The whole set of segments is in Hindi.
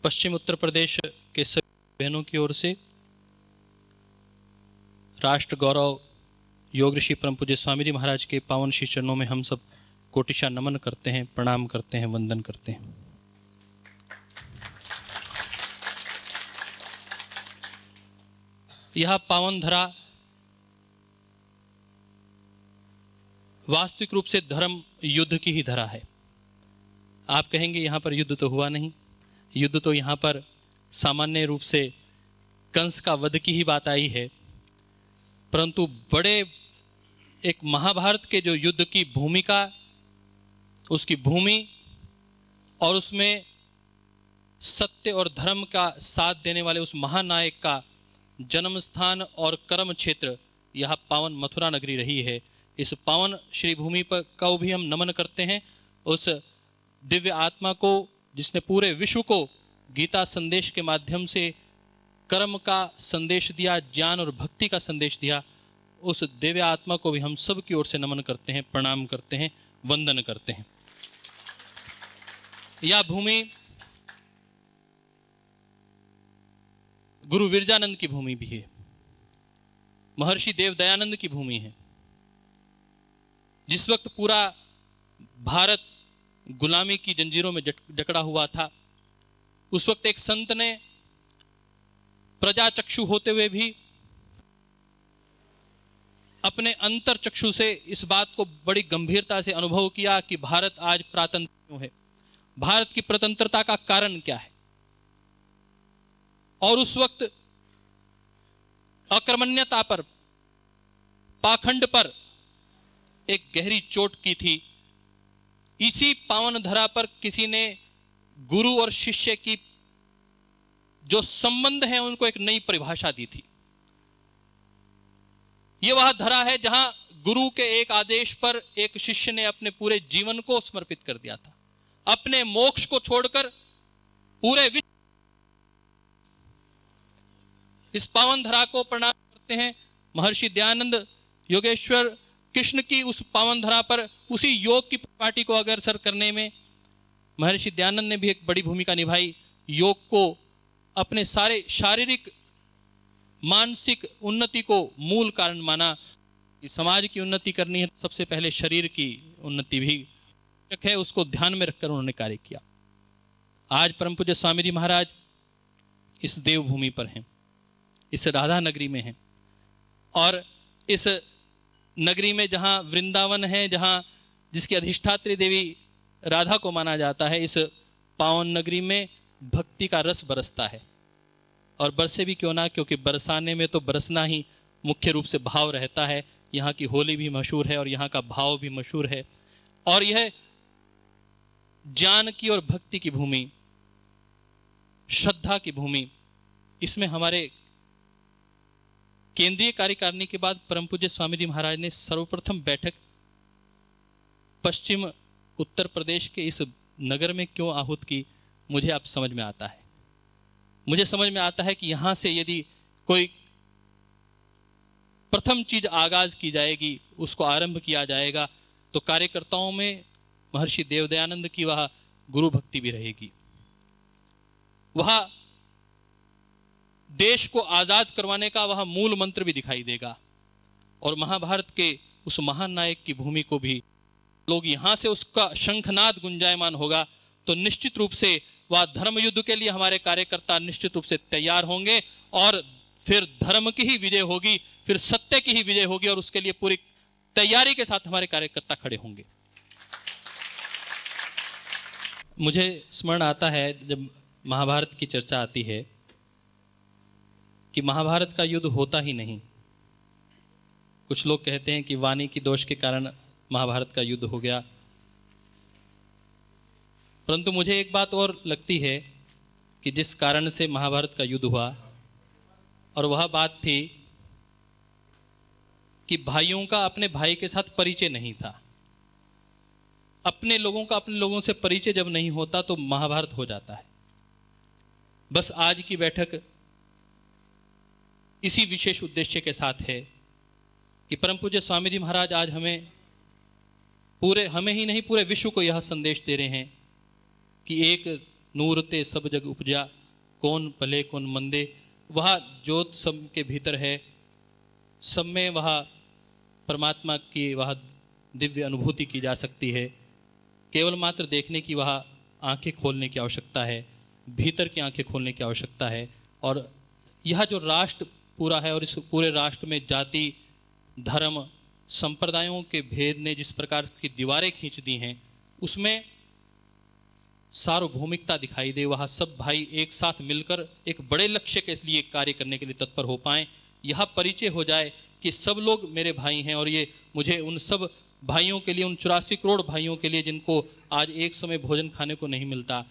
पश्चिम उत्तर प्रदेश के सभी बहनों की ओर से राष्ट्र गौरव योग ऋषि परम पूज्य स्वामी जी महाराज के पावन श्री चरणों में हम सब कोटिशा नमन करते हैं, प्रणाम करते हैं, वंदन करते हैं। यह पावन धरा वास्तविक रूप से धर्म युद्ध की ही धरा है। आप कहेंगे यहां पर युद्ध तो हुआ नहीं, युद्ध तो यहां पर सामान्य रूप से कंस का वध की ही बात आई है, परंतु बड़े एक महाभारत के जो युद्ध की भूमिका, उसकी भूमि और उसमें सत्य और धर्म का साथ देने वाले उस महानायक का जन्म स्थान और कर्म क्षेत्र यह पावन मथुरा नगरी रही है। इस पावन श्री भूमि पर का भी हम नमन करते हैं, उस दिव्य आत्मा को जिसने पूरे विश्व को गीता संदेश के माध्यम से कर्म का संदेश दिया, ज्ञान और भक्ति का संदेश दिया। उस दिव्य आत्मा को भी हम सब की ओर से नमन करते हैं, प्रणाम करते हैं, वंदन करते हैं। यह भूमि गुरु विरजानंद की भूमि भी है, महर्षि देव दयानंद की भूमि है। जिस वक्त पूरा भारत गुलामी की जंजीरों में जकड़ा हुआ था, उस वक्त एक संत ने प्रजा चक्षु होते हुए भी अपने अंतर चक्षु से इस बात को बड़ी गंभीरता से अनुभव किया कि भारत आज प्रातंत्र क्यों है, भारत की स्वतंत्रता का कारण क्या है। और उस वक्त अकर्मण्यता पर, पाखंड पर एक गहरी चोट की थी। इसी पावन धरा पर किसी ने गुरु और शिष्य की जो संबंध है उनको एक नई परिभाषा दी थी। यह वह धरा है जहां गुरु के एक आदेश पर एक शिष्य ने अपने पूरे जीवन को समर्पित कर दिया था, अपने मोक्ष को छोड़कर पूरे विश्व। इस पावन धरा को प्रणाम करते हैं। महर्षि दयानंद योगेश्वर कृष्ण की उस पावन धरा पर उसी योग की पार्टी को अग्रसर करने में महर्षि दयानंद ने भी एक बड़ी भूमिका निभाई। योग को अपने सारे शारीरिक मानसिक उन्नति को मूल कारण माना कि समाज की उन्नति करनी है तो सबसे पहले शरीर की उन्नति भी है, उसको ध्यान में रखकर उन्होंने कार्य किया। आज परम पूज्य स्वामी जी महाराज इस देवभूमि पर हैं, इस राधा नगरी में हैं, और इस नगरी में जहां वृंदावन है, जहां जिसकी अधिष्ठात्री देवी राधा को माना जाता है, इस पावन नगरी में भक्ति का रस बरसता है। और बरसे भी क्यों ना, क्योंकि बरसाने में तो बरसना ही मुख्य रूप से भाव रहता है। यहाँ की होली भी मशहूर है और यहाँ का भाव भी मशहूर है। और यह ज्ञान की और भक्ति की भूमि, श्रद्धा की भूमि, इसमें हमारे केंद्रीय कार्यकारिणी के बाद परम पूज्य स्वामी जी महाराज ने सर्वप्रथम बैठक पश्चिम उत्तर प्रदेश के इस नगर में क्यों आहूत की, मुझे अब समझ में आता है। मुझे समझ में आता है कि यहां से यदि कोई प्रथम चीज आगाज की जाएगी, उसको आरंभ किया जाएगा, तो कार्यकर्ताओं में महर्षि देवदयानंद की वह गुरु भक्ति भी रहेगी। वह देश को आजाद करवाने का वह मूल मंत्र भी दिखाई देगा। और महाभारत के उस महान नायक की भूमि को भी लोग यहां से उसका शंखनाद गुंजायमान होगा, तो निश्चित रूप से वह धर्म युद्ध के लिए हमारे कार्यकर्ता निश्चित रूप से तैयार होंगे और फिर धर्म की ही विजय होगी, फिर सत्य की ही विजय होगी, और उसके लिए पूरी तैयारी के साथ हमारे कार्यकर्ता खड़े होंगे। मुझे स्मरण आता है जब महाभारत की चर्चा आती है कि महाभारत का युद्ध होता ही नहीं। कुछ लोग कहते हैं कि वाणी की दोष के कारण महाभारत का युद्ध हो गया, परंतु मुझे एक बात और लगती है कि जिस कारण से महाभारत का युद्ध हुआ, और वह बात थी कि भाइयों का अपने भाई के साथ परिचय नहीं था। अपने लोगों का अपने लोगों से परिचय जब नहीं होता तो महाभारत हो जाता है। बस आज की बैठक इसी विशेष उद्देश्य के साथ है कि परम पूज्य स्वामी जी महाराज आज हमें ही नहीं पूरे विश्व को यह संदेश दे रहे हैं कि एक नूर ते सब जग उपजा, कौन भले कौन मंदे। वह ज्योत सब के भीतर है, सब में वह परमात्मा की वह दिव्य अनुभूति की जा सकती है। केवल मात्र देखने की वह आंखें खोलने की आवश्यकता है, भीतर की आंखें खोलने की आवश्यकता है। और यह जो राष्ट्र पूरा है और इस पूरे राष्ट्र में जाति, धर्म, संप्रदायों के भेद ने जिस प्रकार की दीवारें खींच दी हैं, उसमें सार्वभौमिकता दिखाई दे। वह सब भाई एक साथ मिलकर एक बड़े लक्ष्य के लिए कार्य करने के लिए तत्पर हो पाएं। यह परिचय हो जाए कि सब लोग मेरे भाई हैं और ये मुझे उन सब भाइयों के लिए, उन 84 करोड़ भाइयों के लिए जिनको आज एक समय भोजन खाने को नहीं मिलता,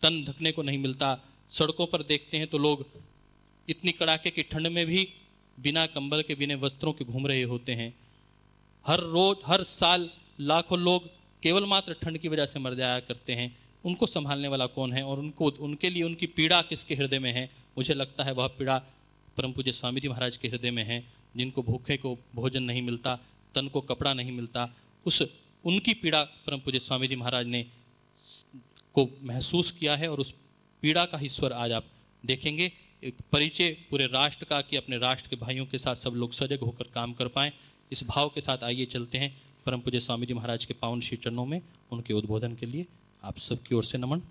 तन ढकने को नहीं मिलता, सड़कों पर देखते हैं तो लोग इतनी कड़ाके की ठंड में भी बिना कंबल के, बिना वस्त्रों के घूम रहे होते हैं। हर रोज, हर साल लाखों लोग केवल मात्र ठंड की वजह से मर जाया करते हैं। उनको संभालने वाला कौन है और उनके लिए उनकी पीड़ा किसके हृदय में है? मुझे लगता है वह पीड़ा परम पूज्य स्वामी जी महाराज के हृदय में है, जिनको भूखे को भोजन नहीं मिलता, तन को कपड़ा नहीं मिलता। उनकी पीड़ा परम पूज्य स्वामी जी महाराज ने को महसूस किया है और उस पीड़ा का ही स्वर आज आप देखेंगे। एक परिचय पूरे राष्ट्र का कि अपने राष्ट्र के भाइयों के साथ सब लोग सजग होकर काम कर पाएं। इस भाव के साथ आइए चलते हैं परम पूज्य स्वामी जी महाराज के पावन श्री चरणों में उनके उद्बोधन के लिए। आप सबकी ओर से नमन।